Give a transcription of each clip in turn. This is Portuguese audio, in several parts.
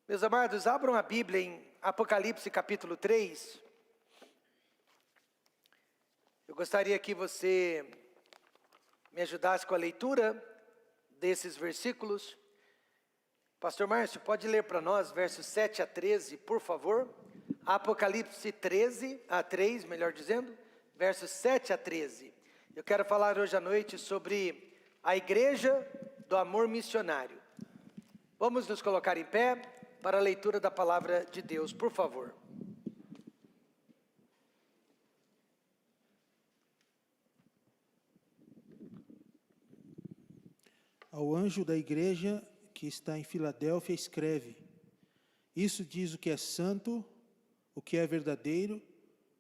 Meus amados, abram a Bíblia em Apocalipse capítulo 3. Eu gostaria que você me ajudasse com a leitura desses versículos. Pastor Márcio, pode ler para nós versos 7 a 13, por favor? Apocalipse 3, melhor dizendo, versos 7 a 13. Eu quero falar hoje à noite sobre a igreja do amor missionário. Vamos nos colocar em pé para a leitura da palavra de Deus, por favor. Ao anjo da igreja que está em Filadélfia, escreve: Isso diz o que é santo, o que é verdadeiro,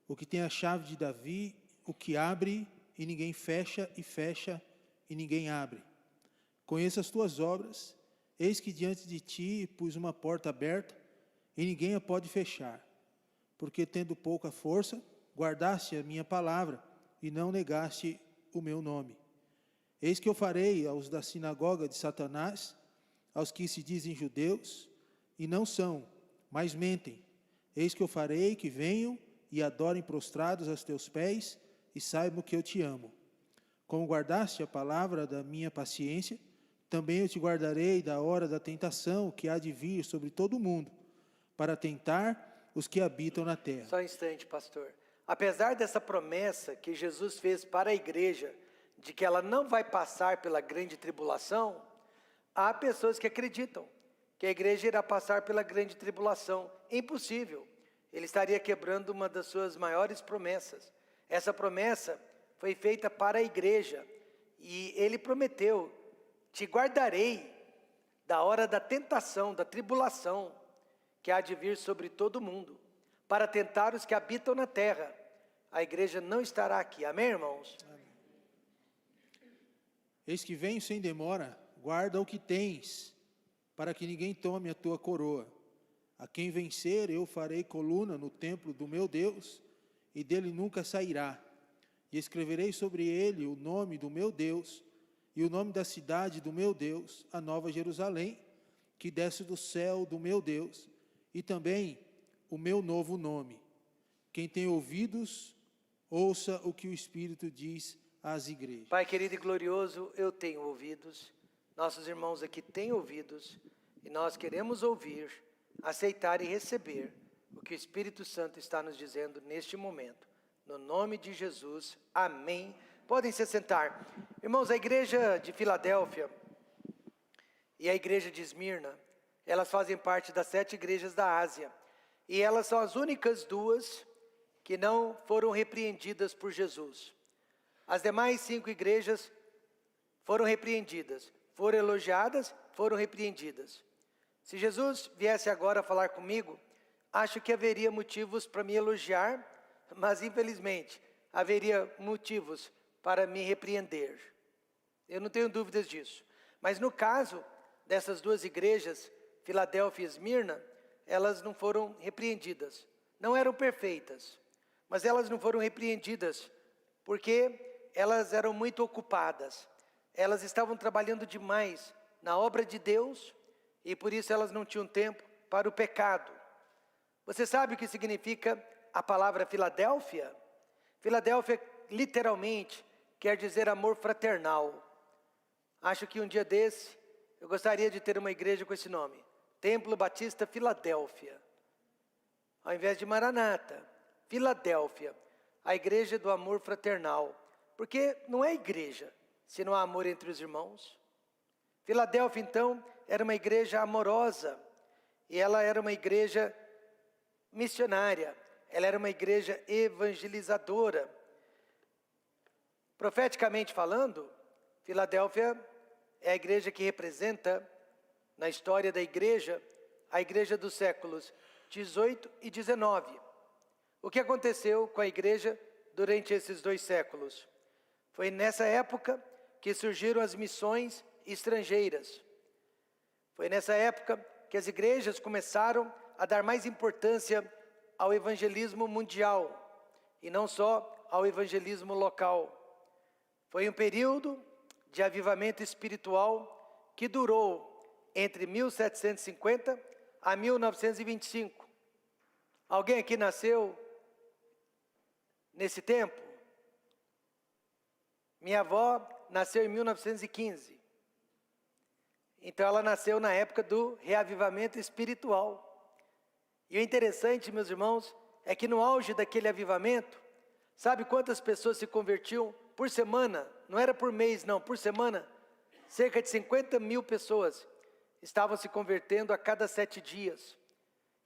o que tem a chave de Davi, o que abre e ninguém fecha, e fecha e ninguém abre. Conheço as tuas obras, eis que diante de ti pus uma porta aberta, e ninguém a pode fechar. Porque tendo pouca força, guardaste a minha palavra, e não negaste o meu nome. Eis que eu farei aos da sinagoga de Satanás, aos que se dizem judeus, e não são, mas mentem. Eis que eu farei que venham e adorem prostrados aos teus pés, e saibam que eu te amo. Como guardaste a palavra da minha paciência, também eu te guardarei da hora da tentação que há de vir sobre todo o mundo, para tentar os que habitam na terra. Só um instante, pastor. Apesar dessa promessa que Jesus fez para a igreja, de que ela não vai passar pela grande tribulação, há pessoas que acreditam que a igreja irá passar pela grande tribulação. Impossível. Ele estaria quebrando uma das suas maiores promessas. Essa promessa foi feita para a igreja, e ele prometeu: te guardarei da hora da tentação, da tribulação, que há de vir sobre todo mundo, para tentar os que habitam na terra. A igreja não estará aqui, amém, irmãos? Amém. Eis que venho sem demora, guarda o que tens, para que ninguém tome a tua coroa. A quem vencer eu farei coluna no templo do meu Deus, e dele nunca sairá. E escreverei sobre ele o nome do meu Deus, e o nome da cidade do meu Deus, a nova Jerusalém, que desce do céu do meu Deus, e também o meu novo nome. Quem tem ouvidos, ouça o que o Espírito diz às igrejas. Pai querido e glorioso, eu tenho ouvidos, nossos irmãos aqui têm ouvidos, e nós queremos ouvir, aceitar e receber o que o Espírito Santo está nos dizendo neste momento. No nome de Jesus, amém. Podem se sentar. Irmãos, a igreja de Filadélfia e a igreja de Esmirna, elas fazem parte das 7 igrejas da Ásia. E elas são as únicas duas que não foram repreendidas por Jesus. As demais 5 igrejas foram repreendidas, foram elogiadas, foram repreendidas. Se Jesus viesse agora falar comigo, acho que haveria motivos para me elogiar, mas infelizmente haveria motivos para me repreender. Eu não tenho dúvidas disso. Mas no caso dessas 2 igrejas, Filadélfia e Esmirna, elas não foram repreendidas. Não eram perfeitas, mas elas não foram repreendidas porque elas eram muito ocupadas. Elas estavam trabalhando demais na obra de Deus, e por isso elas não tinham tempo para o pecado. Você sabe o que significa a palavra Filadélfia? Filadélfia literalmente quer dizer amor fraternal. Acho que um dia desse eu gostaria de ter uma igreja com esse nome: Templo Batista Filadélfia. Ao invés de Maranata, Filadélfia, a igreja do amor fraternal. Porque não é igreja se não há amor entre os irmãos. Filadélfia, então, era uma igreja amorosa, e ela era uma igreja missionária, ela era uma igreja evangelizadora. Profeticamente falando, Filadélfia é a igreja que representa, na história da igreja, a igreja dos séculos 18 e 19. O que aconteceu com a igreja durante esses 2 séculos? Foi nessa época que surgiram as missões estrangeiras. Foi nessa época que as igrejas começaram a dar mais importância ao evangelismo mundial, e não só ao evangelismo local. Foi um período de avivamento espiritual que durou entre 1750 a 1925. Alguém aqui nasceu nesse tempo? Minha avó nasceu em 1915. Então ela nasceu na época do reavivamento espiritual. E o interessante, meus irmãos, é que no auge daquele avivamento, sabe quantas pessoas se convertiam por semana? Não era por mês, não, por semana. Cerca de 50 mil pessoas estavam se convertendo a cada 7 dias.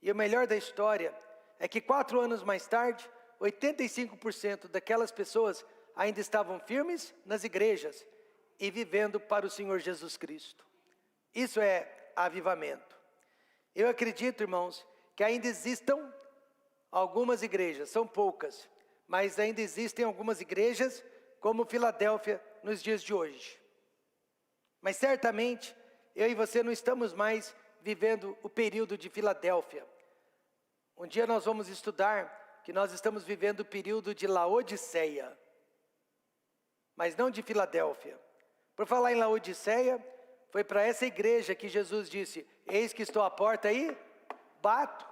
E o melhor da história é que 4 anos mais tarde, 85% daquelas pessoas ainda estavam firmes nas igrejas e vivendo para o Senhor Jesus Cristo. Isso é avivamento. Eu acredito, irmãos, que ainda existam algumas igrejas, são poucas, mas ainda existem algumas igrejas como Filadélfia nos dias de hoje. Mas certamente, eu e você não estamos mais vivendo o período de Filadélfia. Um dia nós vamos estudar que nós estamos vivendo o período de Laodiceia, mas não de Filadélfia. Por falar em Laodiceia, foi para essa igreja que Jesus disse: eis que estou à porta e bato.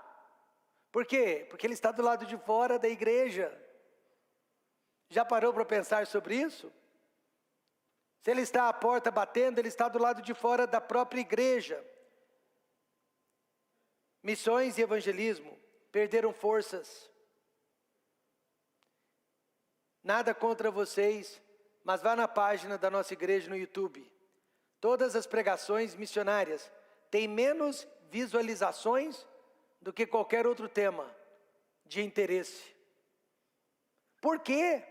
Por quê? Porque ele está do lado de fora da igreja. Já parou para pensar sobre isso? Se ele está à porta batendo, ele está do lado de fora da própria igreja. Missões e evangelismo perderam forças. Nada contra vocês, mas vá na página da nossa igreja no YouTube. Todas as pregações missionárias têm menos visualizações do que qualquer outro tema de interesse. Por quê?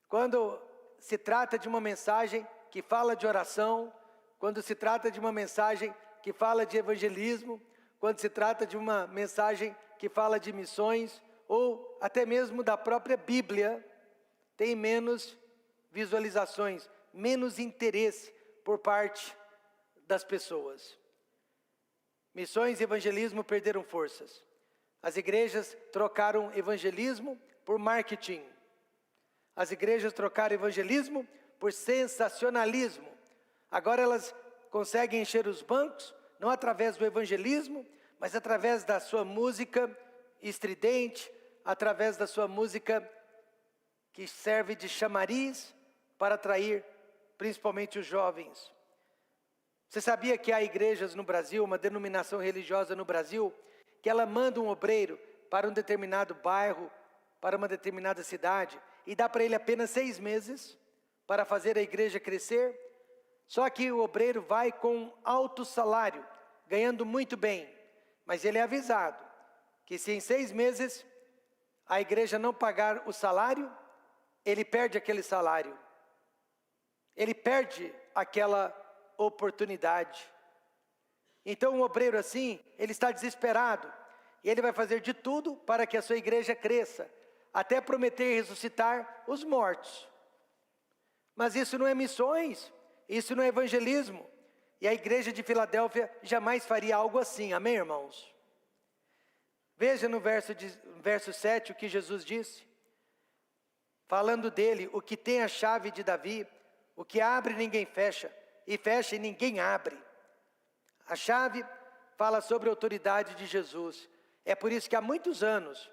Quando se trata de uma mensagem que fala de oração, quando se trata de uma mensagem que fala de evangelismo, quando se trata de uma mensagem que fala de missões, ou até mesmo da própria Bíblia, tem menos visualizações, menos interesse por parte das pessoas. Missões e evangelismo perderam forças. As igrejas trocaram evangelismo por marketing. As igrejas trocaram evangelismo por sensacionalismo. Agora elas conseguem encher os bancos, não através do evangelismo, mas através da sua música estridente, através da sua música que serve de chamariz para atrair principalmente os jovens. Você sabia que há igrejas no Brasil, uma denominação religiosa no Brasil, que ela manda um obreiro para um determinado bairro, para uma determinada cidade, e dá para ele apenas 6 meses para fazer a igreja crescer? Só que o obreiro vai com alto salário, ganhando muito bem, mas ele é avisado que se em 6 meses a igreja não pagar o salário, ele perde aquele salário. Ele perde aquela oportunidade. Então um obreiro assim, ele está desesperado, e ele vai fazer de tudo para que a sua igreja cresça, até prometer ressuscitar os mortos. Mas isso não é missões, isso não é evangelismo, e a igreja de Filadélfia jamais faria algo assim, amém, irmãos? Veja no verso 7 o que Jesus disse, falando dele: o que tem a chave de Davi, o que abre ninguém fecha, e fecha e ninguém abre. A chave fala sobre a autoridade de Jesus. É por isso que há muitos anos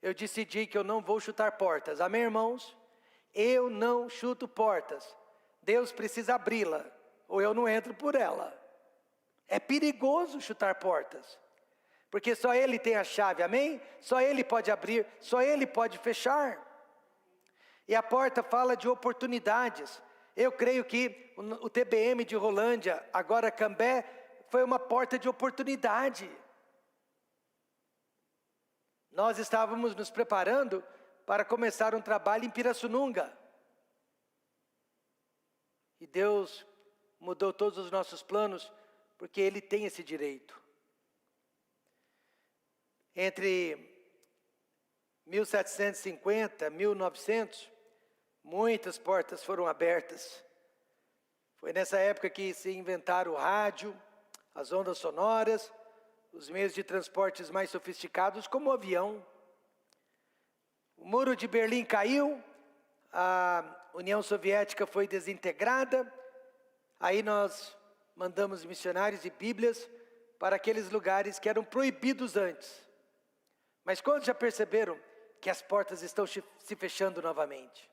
eu decidi que eu não vou chutar portas, amém, irmãos? Eu não chuto portas, Deus precisa abri-la, ou eu não entro por ela. É perigoso chutar portas, porque só Ele tem a chave, amém? Só Ele pode abrir, só Ele pode fechar. E a porta fala de oportunidades. Eu creio que o TBM de Rolândia, agora Cambé, foi uma porta de oportunidade. Nós estávamos nos preparando para começar um trabalho em Pirassununga. E Deus mudou todos os nossos planos, porque Ele tem esse direito. Entre 1750 e 1900, muitas portas foram abertas. Foi nessa época que se inventaram o rádio, as ondas sonoras, os meios de transportes mais sofisticados, como o avião. O muro de Berlim caiu, a União Soviética foi desintegrada, aí nós mandamos missionários e Bíblias para aqueles lugares que eram proibidos antes. Mas quantos já perceberam que as portas estão se fechando novamente?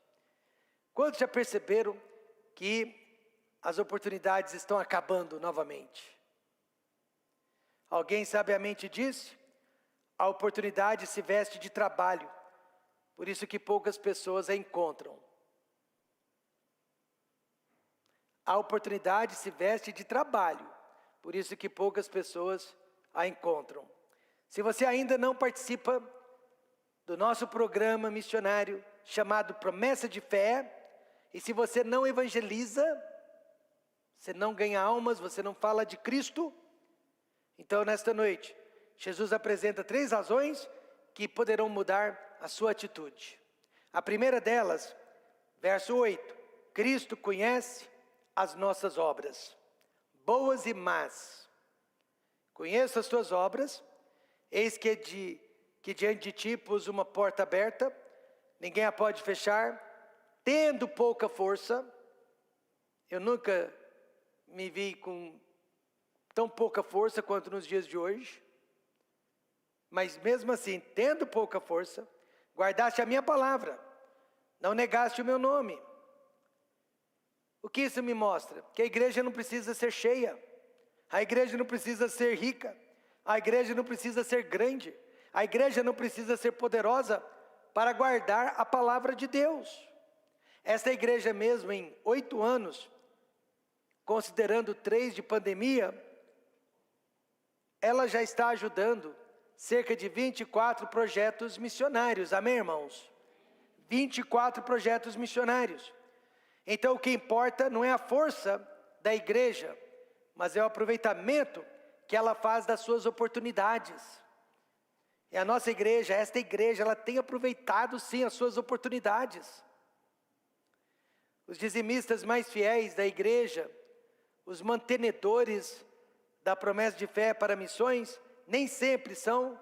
Quantos já perceberam que as oportunidades estão acabando novamente? Alguém sabiamente disse: a oportunidade se veste de trabalho, por isso que poucas pessoas a encontram. A oportunidade se veste de trabalho, por isso que poucas pessoas a encontram. Se você ainda não participa do nosso programa missionário chamado Promessa de Fé, e se você não evangeliza, você não ganha almas, você não fala de Cristo, então nesta noite, Jesus apresenta 3 razões que poderão mudar a sua atitude. A primeira delas, verso 8, Cristo conhece as nossas obras, boas e más. Conheço as tuas obras, eis que diante de ti pus uma porta aberta, ninguém a pode fechar, tendo pouca força. Eu nunca me vi com tão pouca força quanto nos dias de hoje, mas mesmo assim, tendo pouca força, guardaste a minha palavra, não negaste o meu nome. O que isso me mostra? Que a igreja não precisa ser cheia, a igreja não precisa ser rica, a igreja não precisa ser grande, a igreja não precisa ser poderosa para guardar a palavra de Deus. Esta igreja mesmo, em 8 anos, considerando 3 de pandemia, ela já está ajudando cerca de 24 projetos missionários, amém, irmãos? 24 projetos missionários. Então o que importa não é a força da igreja, mas é o aproveitamento que ela faz das suas oportunidades. E a nossa igreja, esta igreja, ela tem aproveitado sim as suas oportunidades. Os dizimistas mais fiéis da igreja, os mantenedores da promessa de fé para missões, nem sempre são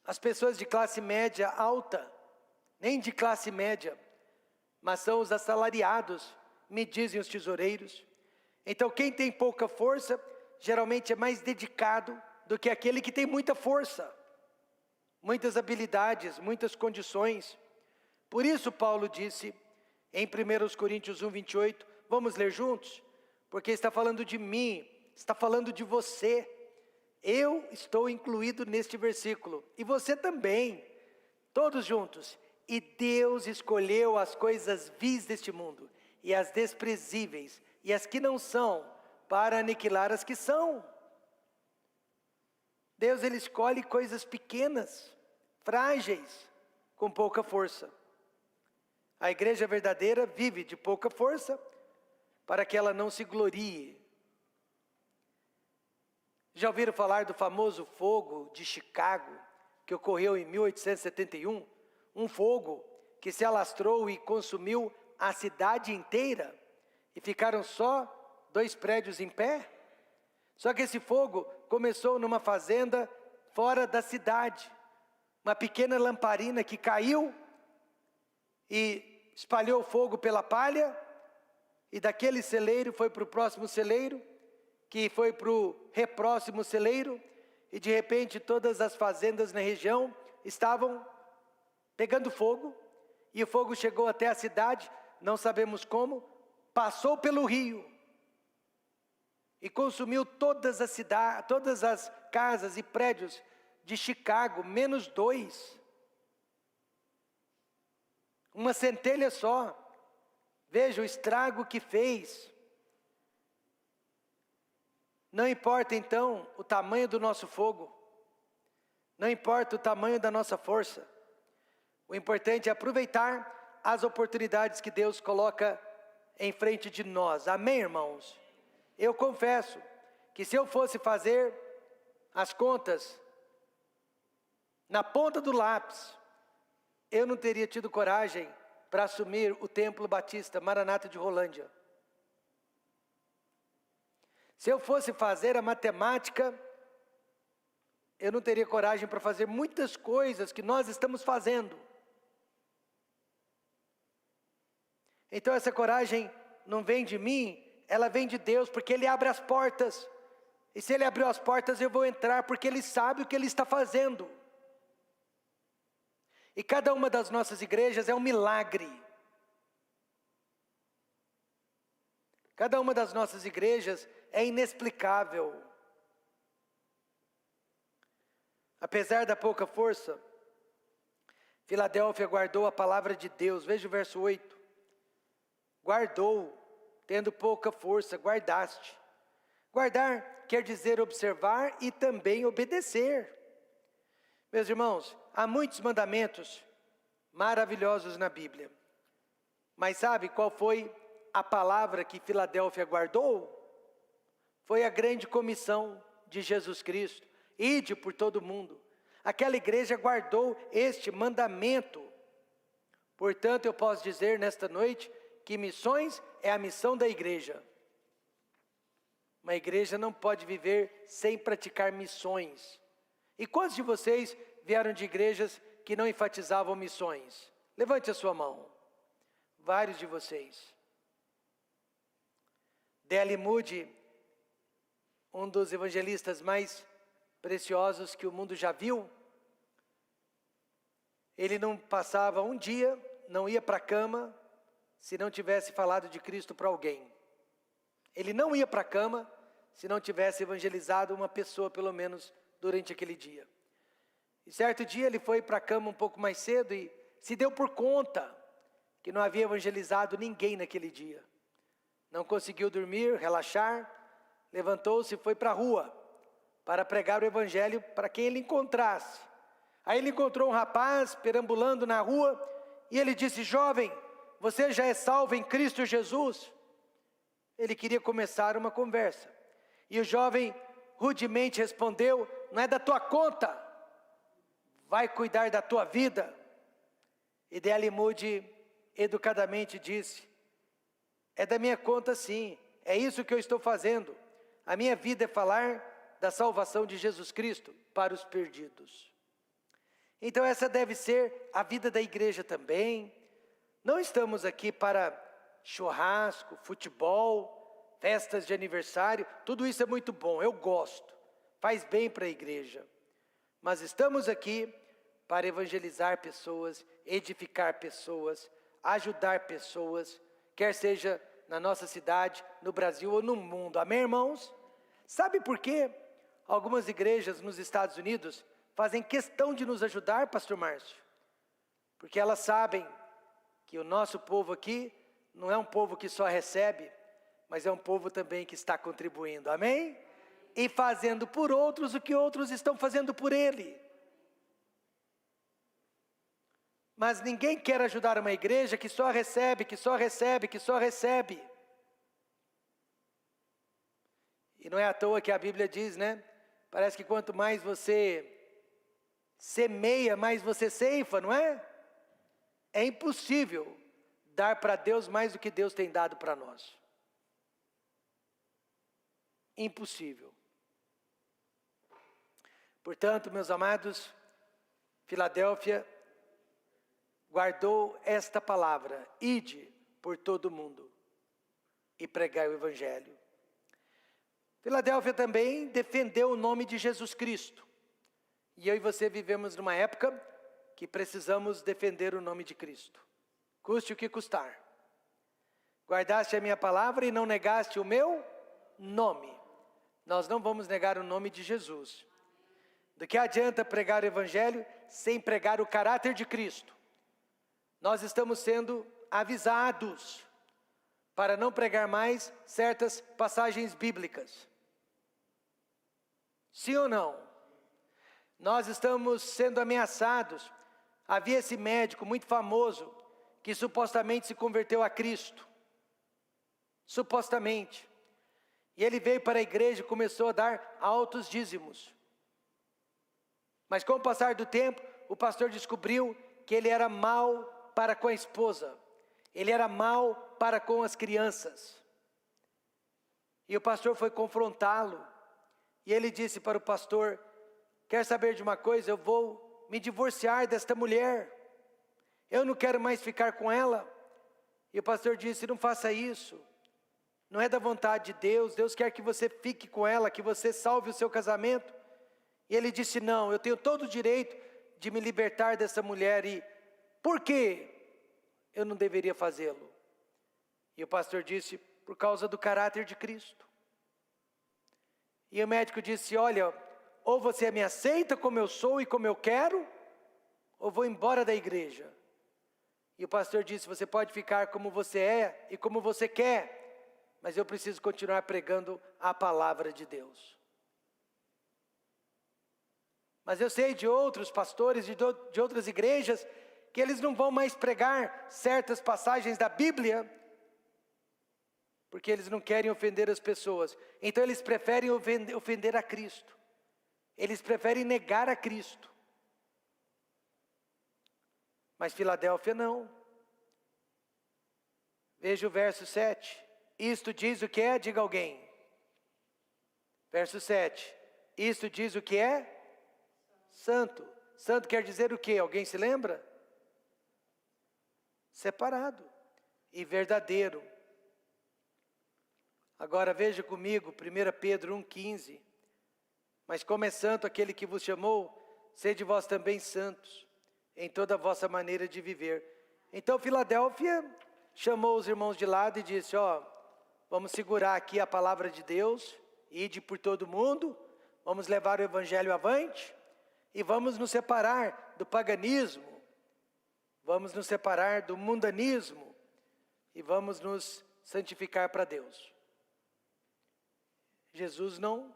as pessoas de classe média alta, nem de classe média, mas são os assalariados, me dizem os tesoureiros. Então quem tem pouca força, geralmente é mais dedicado do que aquele que tem muita força, muitas habilidades, muitas condições. Por isso Paulo disse em 1 Coríntios 1:28, vamos ler juntos? Porque está falando de mim, está falando de você. Eu estou incluído neste versículo, e você também, todos juntos. E Deus escolheu as coisas vis deste mundo, e as desprezíveis, e as que não são, para aniquilar as que são. Deus, Ele escolhe coisas pequenas, frágeis, com pouca força. A igreja verdadeira vive de pouca força, para que ela não se glorie. Já ouviram falar do famoso fogo de Chicago, que ocorreu em 1871? Um fogo que se alastrou e consumiu a cidade inteira, e ficaram só 2 prédios em pé. Só que esse fogo começou numa fazenda fora da cidade, uma pequena lamparina que caiu e espalhou fogo pela palha, e daquele celeiro foi para o próximo celeiro, que foi para o repróximo celeiro, e de repente todas as fazendas na região estavam pegando fogo, e o fogo chegou até a cidade, não sabemos como, passou pelo rio, e consumiu todas as casas e prédios de Chicago, menos 2. Uma centelha só. Veja o estrago que fez. Não importa então o tamanho do nosso fogo, não importa o tamanho da nossa força, o importante é aproveitar as oportunidades que Deus coloca em frente de nós, amém, irmãos? Eu confesso que se eu fosse fazer as contas na ponta do lápis, eu não teria tido coragem para assumir o Templo Batista Maranata de Rolândia. Se eu fosse fazer a matemática, eu não teria coragem para fazer muitas coisas que nós estamos fazendo. Então essa coragem não vem de mim, ela vem de Deus, porque Ele abre as portas. E se Ele abriu as portas, eu vou entrar, porque Ele sabe o que Ele está fazendo. E cada uma das nossas igrejas é um milagre. Cada uma das nossas igrejas é inexplicável. Apesar da pouca força, Filadélfia guardou a palavra de Deus. Veja o verso 8. Guardou, tendo pouca força, guardaste. Guardar quer dizer observar e também obedecer. Meus irmãos, há muitos mandamentos maravilhosos na Bíblia. Mas sabe qual foi a palavra que Filadélfia guardou? Foi a grande comissão de Jesus Cristo. Ide por todo o mundo. Aquela igreja guardou este mandamento. Portanto, eu posso dizer nesta noite que missões é a missão da igreja. Uma igreja não pode viver sem praticar missões. E quantos de vocês vieram de igrejas que não enfatizavam missões? Levante a sua mão. Vários de vocês. D.L. Moody, um dos evangelistas mais preciosos que o mundo já viu, ele não passava um dia, não ia para a cama, se não tivesse falado de Cristo para alguém. Ele não ia para a cama, se não tivesse evangelizado uma pessoa, pelo menos, durante aquele dia. E certo dia ele foi para a cama um pouco mais cedo e se deu por conta que não havia evangelizado ninguém naquele dia. Não conseguiu dormir, relaxar, levantou-se e foi para a rua para pregar o evangelho para quem ele encontrasse. Aí ele encontrou um rapaz perambulando na rua e ele disse: jovem, você já é salvo em Cristo Jesus? Ele queria começar uma conversa. E o jovem rudemente respondeu: não é da tua conta, vai cuidar da tua vida. E D.L. Moody educadamente disse: é da minha conta sim, é isso que eu estou fazendo. A minha vida é falar da salvação de Jesus Cristo para os perdidos. Então essa deve ser a vida da igreja também. Não estamos aqui para churrasco, futebol, festas de aniversário, tudo isso é muito bom, eu gosto, faz bem para a igreja. Mas estamos aqui para evangelizar pessoas, edificar pessoas, ajudar pessoas, quer seja na nossa cidade, no Brasil ou no mundo. Amém, irmãos? Sabe por quê? Algumas igrejas nos Estados Unidos fazem questão de nos ajudar, pastor Márcio, porque elas sabem que o nosso povo aqui não é um povo que só recebe, mas é um povo também que está contribuindo, amém? E fazendo por outros o que outros estão fazendo por ele. Mas ninguém quer ajudar uma igreja que só recebe, que só recebe, que só recebe. E não é à toa que a Bíblia diz, né? Parece que quanto mais você semeia, mais você ceifa, não é? É impossível dar para Deus mais do que Deus tem dado para nós. Impossível. Portanto, meus amados, Filadélfia guardou esta palavra: ide por todo o mundo e pregai o evangelho. Filadélfia também defendeu o nome de Jesus Cristo. E eu e você vivemos numa época que precisamos defender o nome de Cristo, custe o que custar. Guardaste a minha palavra e não negaste o meu nome. Nós não vamos negar o nome de Jesus. Do que adianta pregar o evangelho sem pregar o caráter de Cristo? Nós estamos sendo avisados para não pregar mais certas passagens bíblicas. Sim ou não? Nós estamos sendo ameaçados. Havia esse médico muito famoso que supostamente se converteu a Cristo. Supostamente. E ele veio para a igreja e começou a dar altos dízimos. Mas com o passar do tempo, o pastor descobriu que ele era mau para com a esposa. Ele era mau para com as crianças. E o pastor foi confrontá-lo. E ele disse para o pastor: quer saber de uma coisa? Eu vou me divorciar desta mulher. Eu não quero mais ficar com ela. E o pastor disse: não faça isso. não é da vontade de Deus. Deus quer que você fique com ela, que você salve o seu casamento. E ele disse, não, eu tenho todo o direito de me libertar dessa mulher. E por que eu não deveria fazê-lo? E o pastor disse, por causa do caráter de Cristo. E o médico disse, olha, ou você me aceita como eu sou e como eu quero, ou vou embora da igreja. E o pastor disse, você pode ficar como você é e como você quer, mas eu preciso continuar pregando a palavra de Deus. Mas eu sei de outros pastores, de outras igrejas, que eles não vão mais pregar certas passagens da Bíblia, porque eles não querem ofender as pessoas. Então eles preferem ofender a Cristo. Eles preferem negar a Cristo. Mas Filadélfia não. Veja o verso 7. Isto diz o que é? Diga alguém. Verso 7. Isto diz o que é? Santo. Santo quer dizer o quê? Alguém se lembra? Separado e verdadeiro. Agora veja comigo, 1 Pedro 1,15. Mas como é santo aquele que vos chamou, sede vós também santos, em toda a vossa maneira de viver. Então Filadélfia chamou os irmãos de lado e disse, vamos segurar aqui a palavra de Deus, ide por todo mundo, vamos levar o evangelho avante, e vamos nos separar do paganismo, vamos nos separar do mundanismo, e vamos nos santificar para Deus. Jesus não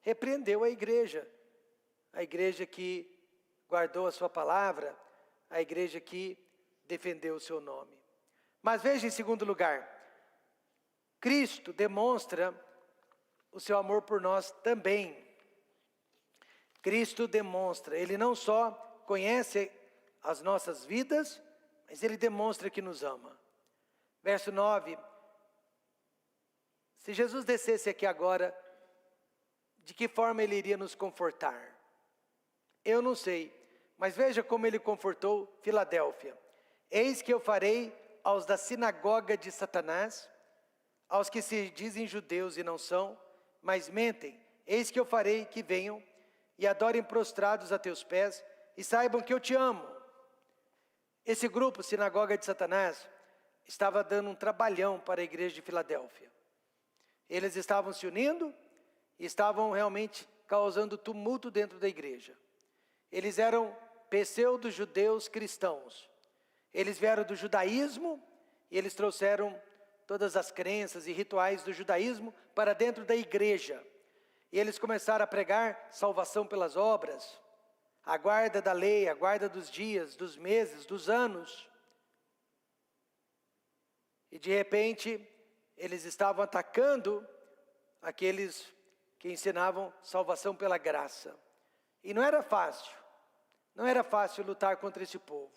repreendeu a igreja que guardou a sua palavra, a igreja que defendeu o seu nome. Mas veja em segundo lugar, Cristo demonstra o seu amor por nós também. Cristo demonstra, Ele não só conhece as nossas vidas, mas Ele demonstra que nos ama. Verso 9, se Jesus descesse aqui agora, de que forma Ele iria nos confortar? Eu não sei, mas veja como Ele confortou Filadélfia. Eis que eu farei aos da sinagoga de Satanás, aos que se dizem judeus e não são, mas mentem, eis que eu farei que venham e adorem prostrados a teus pés e saibam que eu te amo. Esse grupo, sinagoga de Satanás, estava dando um trabalhão para a igreja de Filadélfia. Eles estavam se unindo e estavam realmente causando tumulto dentro da igreja. Eles eram pseudo-judeus cristãos. Eles vieram do judaísmo e eles trouxeram todas as crenças e rituais do judaísmo para dentro da igreja. E eles começaram a pregar salvação pelas obras, a guarda da lei, a guarda dos dias, dos meses, dos anos. E de repente, eles estavam atacando aqueles que ensinavam salvação pela graça. E não era fácil lutar contra esse povo.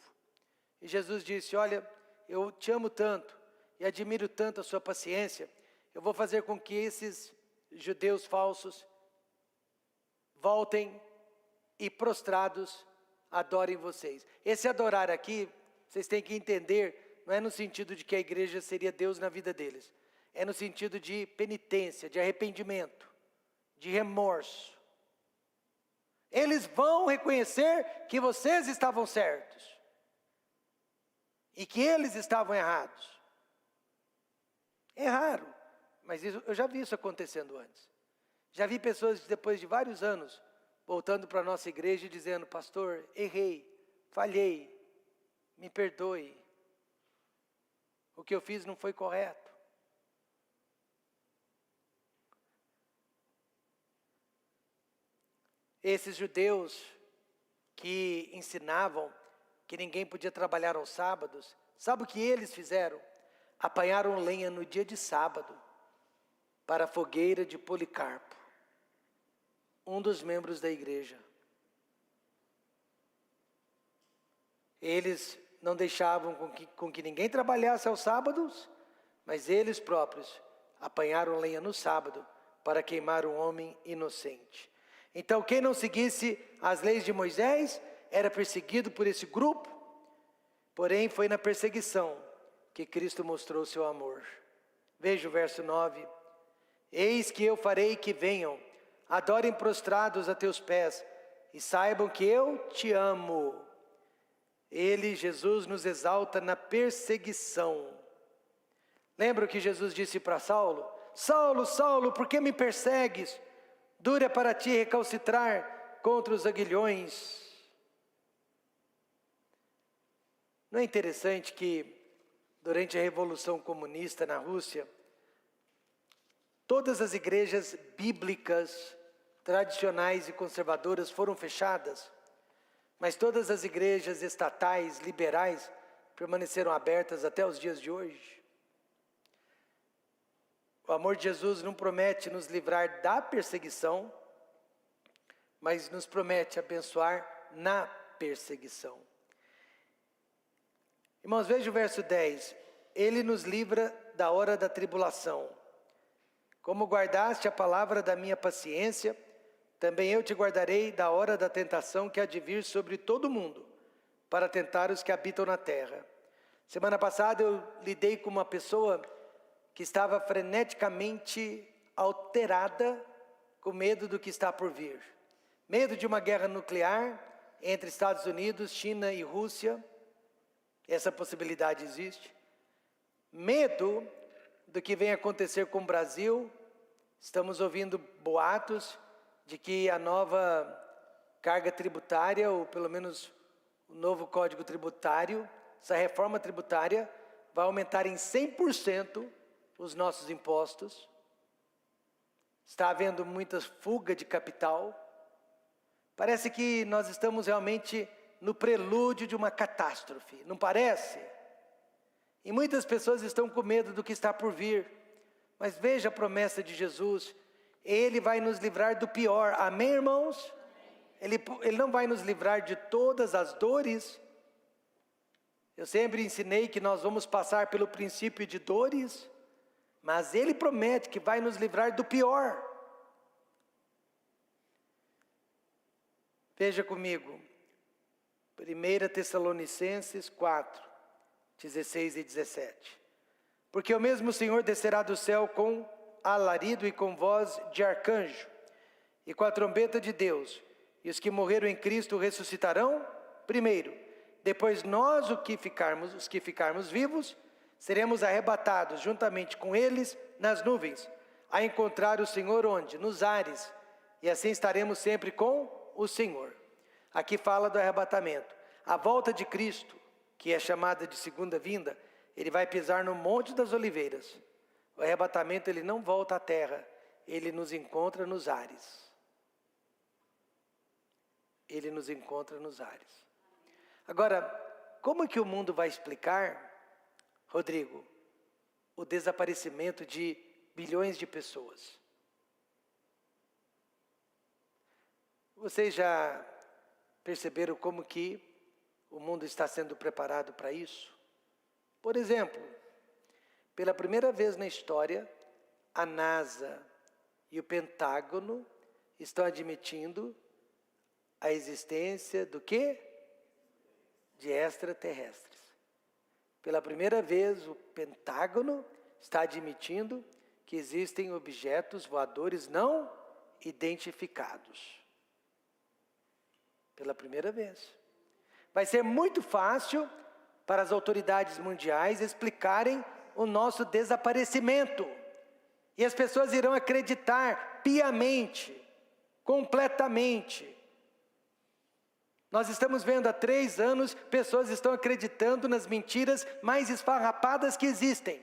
E Jesus disse, olha, eu te amo tanto e admiro tanto a sua paciência, eu vou fazer com que esses judeus falsos voltem e prostrados adorem vocês. Esse adorar aqui, vocês têm que entender, não é no sentido de que a igreja seria Deus na vida deles. É no sentido de penitência, de arrependimento, de remorso. Eles vão reconhecer que vocês estavam certos e que eles estavam errados. É raro, mas eu já vi isso acontecendo antes. Já vi pessoas, depois de vários anos, voltando para a nossa igreja e dizendo, pastor, errei, falhei, me perdoe. O que eu fiz não foi correto. Esses judeus que ensinavam que ninguém podia trabalhar aos sábados, sabe o que eles fizeram? Apanharam lenha no dia de sábado para a fogueira de Policarpo, um dos membros da igreja. Eles não deixavam com que ninguém trabalhasse aos sábados, mas eles próprios apanharam lenha no sábado para queimar um homem inocente. Então, quem não seguisse as leis de Moisés era perseguido por esse grupo, porém foi na perseguição que Cristo mostrou o seu amor. Veja o verso 9. Eis que eu farei que venham, adorem prostrados a teus pés, e saibam que eu te amo. Ele, Jesus, nos exalta na perseguição. Lembra o que Jesus disse para Saulo? Saulo, Saulo, por que me persegues? Dura para ti recalcitrar contra os aguilhões. Não é interessante que, durante a Revolução Comunista na Rússia, todas as igrejas bíblicas, tradicionais e conservadoras foram fechadas, mas todas as igrejas estatais, liberais, permaneceram abertas até os dias de hoje? O amor de Jesus não promete nos livrar da perseguição, mas nos promete abençoar na perseguição. Irmãos, veja o verso 10. Ele nos livra da hora da tribulação. Como guardaste a palavra da minha paciência, também eu te guardarei da hora da tentação que há de vir sobre todo o mundo, para tentar os que habitam na terra. Semana passada eu lidei com uma pessoa que estava freneticamente alterada com medo do que está por vir. Medo de uma guerra nuclear entre Estados Unidos, China e Rússia. Essa possibilidade existe. Medo do que vem acontecer com o Brasil. Estamos ouvindo boatos de que a nova carga tributária, ou pelo menos o novo Código Tributário, essa reforma tributária, vai aumentar em 100% os nossos impostos. Está havendo muita fuga de capital. Parece que nós estamos realmente no prelúdio de uma catástrofe, não parece? E muitas pessoas estão com medo do que está por vir. Mas veja a promessa de Jesus. Ele vai nos livrar do pior. Amém, irmãos? Ele não vai nos livrar de todas as dores. Eu sempre ensinei que nós vamos passar pelo princípio de dores, mas Ele promete que vai nos livrar do pior. Veja comigo, 1 Tessalonicenses 4, 16 e 17. Porque o mesmo Senhor descerá do céu com alarido e com voz de arcanjo, e com a trombeta de Deus, e os que morreram em Cristo ressuscitarão primeiro. Depois nós, os que ficarmos vivos, seremos arrebatados juntamente com eles nas nuvens, a encontrar o Senhor onde? Nos ares, e assim estaremos sempre com o Senhor. Aqui fala do arrebatamento. A volta de Cristo, que é chamada de segunda vinda, Ele vai pisar no Monte das Oliveiras. O arrebatamento, Ele não volta à terra, Ele nos encontra nos ares. Ele nos encontra nos ares. Agora, como que o mundo vai explicar, Rodrigo, o desaparecimento de bilhões de pessoas? Vocês já perceberam como que o mundo está sendo preparado para isso? Por exemplo, pela primeira vez na história, a NASA e o Pentágono estão admitindo a existência do quê? De extraterrestres. Pela primeira vez, o Pentágono está admitindo que existem objetos voadores não identificados. Pela primeira vez. Vai ser muito fácil para as autoridades mundiais explicarem o nosso desaparecimento. E as pessoas irão acreditar piamente, completamente. Nós estamos vendo há 3 anos, pessoas estão acreditando nas mentiras mais esfarrapadas que existem.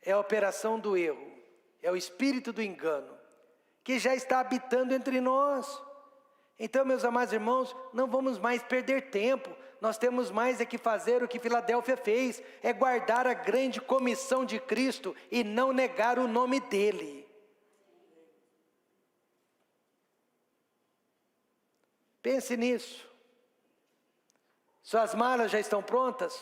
É a operação do erro, é o espírito do engano, que já está habitando entre nós. Então, meus amados irmãos, não vamos mais perder tempo. Nós temos mais é que fazer o que Filadélfia fez, é guardar a grande comissão de Cristo e não negar o nome dEle. Pense nisso. Suas malas já estão prontas?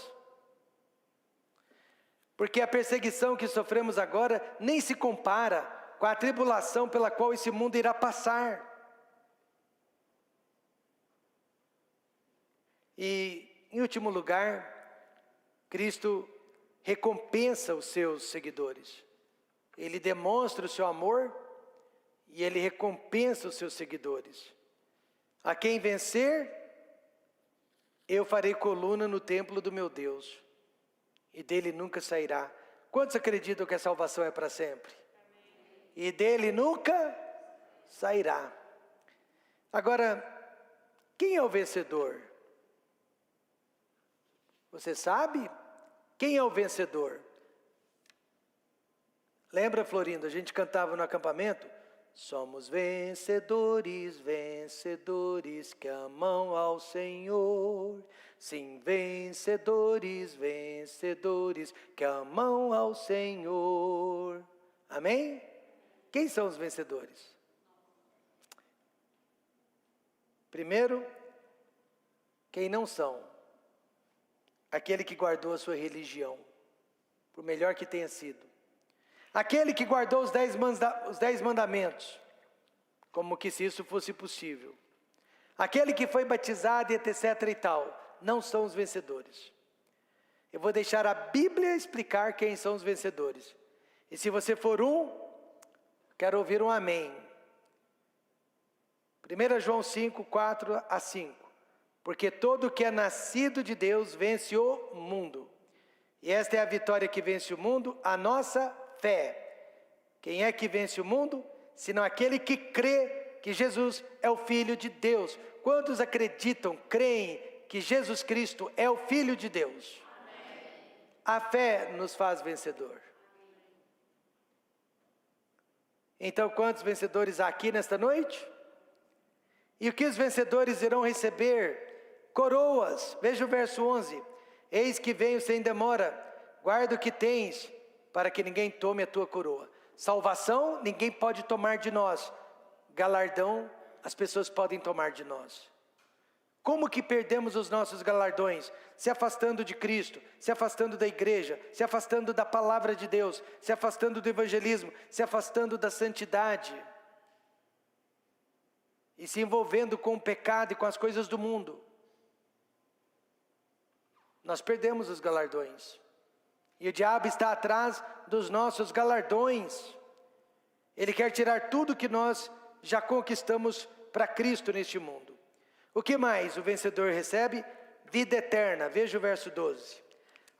Porque a perseguição que sofremos agora nem se compara com a tribulação pela qual esse mundo irá passar. E, em último lugar, Cristo recompensa os seus seguidores. Ele demonstra o seu amor e ele recompensa os seus seguidores. A quem vencer, eu farei coluna no templo do meu Deus, e dele nunca sairá. Quantos acreditam que a salvação é para sempre? E dele nunca sairá. Agora, quem é o vencedor? Você sabe? Quem é o vencedor? Lembra, Florindo, a gente cantava no acampamento? Somos vencedores, vencedores que amam ao Senhor. Sim, vencedores, vencedores que amam ao Senhor. Amém? Quem são os vencedores? Primeiro, quem não são? Aquele que guardou a sua religião, por melhor que tenha sido. Aquele que guardou os 10 mandamentos, como que se isso fosse possível. Aquele que foi batizado, etc e tal, não são os vencedores. Eu vou deixar a Bíblia explicar quem são os vencedores. E se você for quero ouvir um amém. 1 João 5, 4 a 5. Porque todo que é nascido de Deus vence o mundo. E esta é a vitória que vence o mundo, a nossa fé. Quem é que vence o mundo? Senão aquele que crê que Jesus é o Filho de Deus. Quantos acreditam, creem que Jesus Cristo é o Filho de Deus? Amém. A fé nos faz vencedor. Então, quantos vencedores há aqui nesta noite? E o que os vencedores irão receber? Coroas. Veja o verso 11. Eis que venho sem demora, guarda o que tens, para que ninguém tome a tua coroa. Salvação, ninguém pode tomar de nós. Galardão, as pessoas podem tomar de nós. Como que perdemos os nossos galardões? Se afastando de Cristo, se afastando da igreja, se afastando da palavra de Deus, se afastando do evangelismo, se afastando da santidade. E se envolvendo com o pecado e com as coisas do mundo. Nós perdemos os galardões. E o diabo está atrás dos nossos galardões. Ele quer tirar tudo que nós já conquistamos para Cristo neste mundo. O que mais o vencedor recebe? Vida eterna. Veja o verso 12.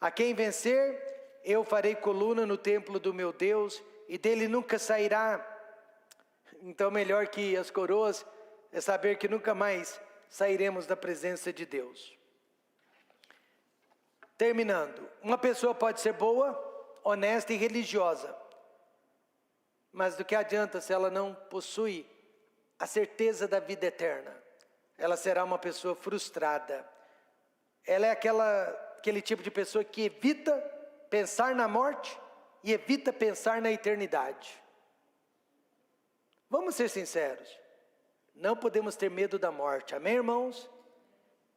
A quem vencer, eu farei coluna no templo do meu Deus, e dele nunca sairá. Então melhor que as coroas é saber que nunca mais sairemos da presença de Deus. Terminando, uma pessoa pode ser boa, honesta e religiosa, mas do que adianta se ela não possui a certeza da vida eterna? Ela será uma pessoa frustrada. Ela é aquele tipo de pessoa que evita pensar na morte e evita pensar na eternidade. Vamos ser sinceros, não podemos ter medo da morte, amém, irmãos?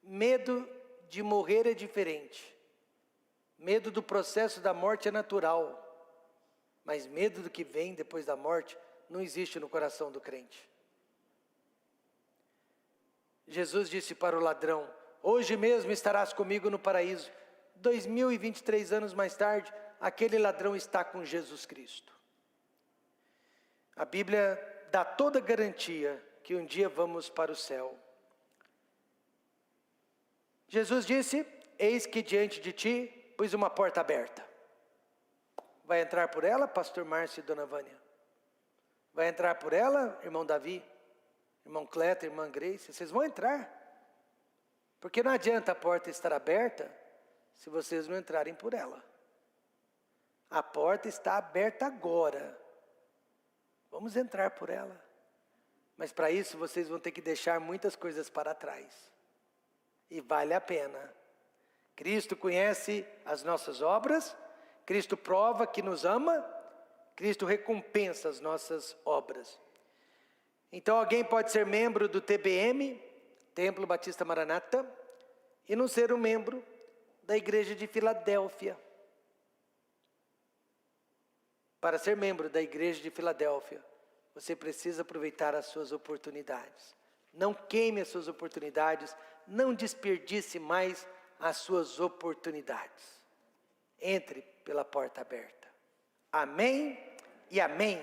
Medo de morrer é diferente. Medo do processo da morte é natural, mas medo do que vem depois da morte não existe no coração do crente. Jesus disse para o ladrão: hoje mesmo estarás comigo no paraíso. 2023 anos mais tarde, aquele ladrão está com Jesus Cristo. A Bíblia dá toda garantia que um dia vamos para o céu. Jesus disse: eis que diante de ti pus uma porta aberta. Vai entrar por ela, pastor Márcio e dona Vânia? Vai entrar por ela, irmão Davi, irmão Cleto, irmã Grace? Vocês vão entrar. Porque não adianta a porta estar aberta se vocês não entrarem por ela. A porta está aberta agora. Vamos entrar por ela. Mas para isso vocês vão ter que deixar muitas coisas para trás. E vale a pena. Cristo conhece as nossas obras, Cristo prova que nos ama, Cristo recompensa as nossas obras. Então alguém pode ser membro do TBM, Templo Batista Maranata, e não ser um membro da Igreja de Filadélfia. Para ser membro da Igreja de Filadélfia, você precisa aproveitar as suas oportunidades. Não queime as suas oportunidades, não desperdice mais as suas oportunidades. entre pela porta aberta. Amém e amém.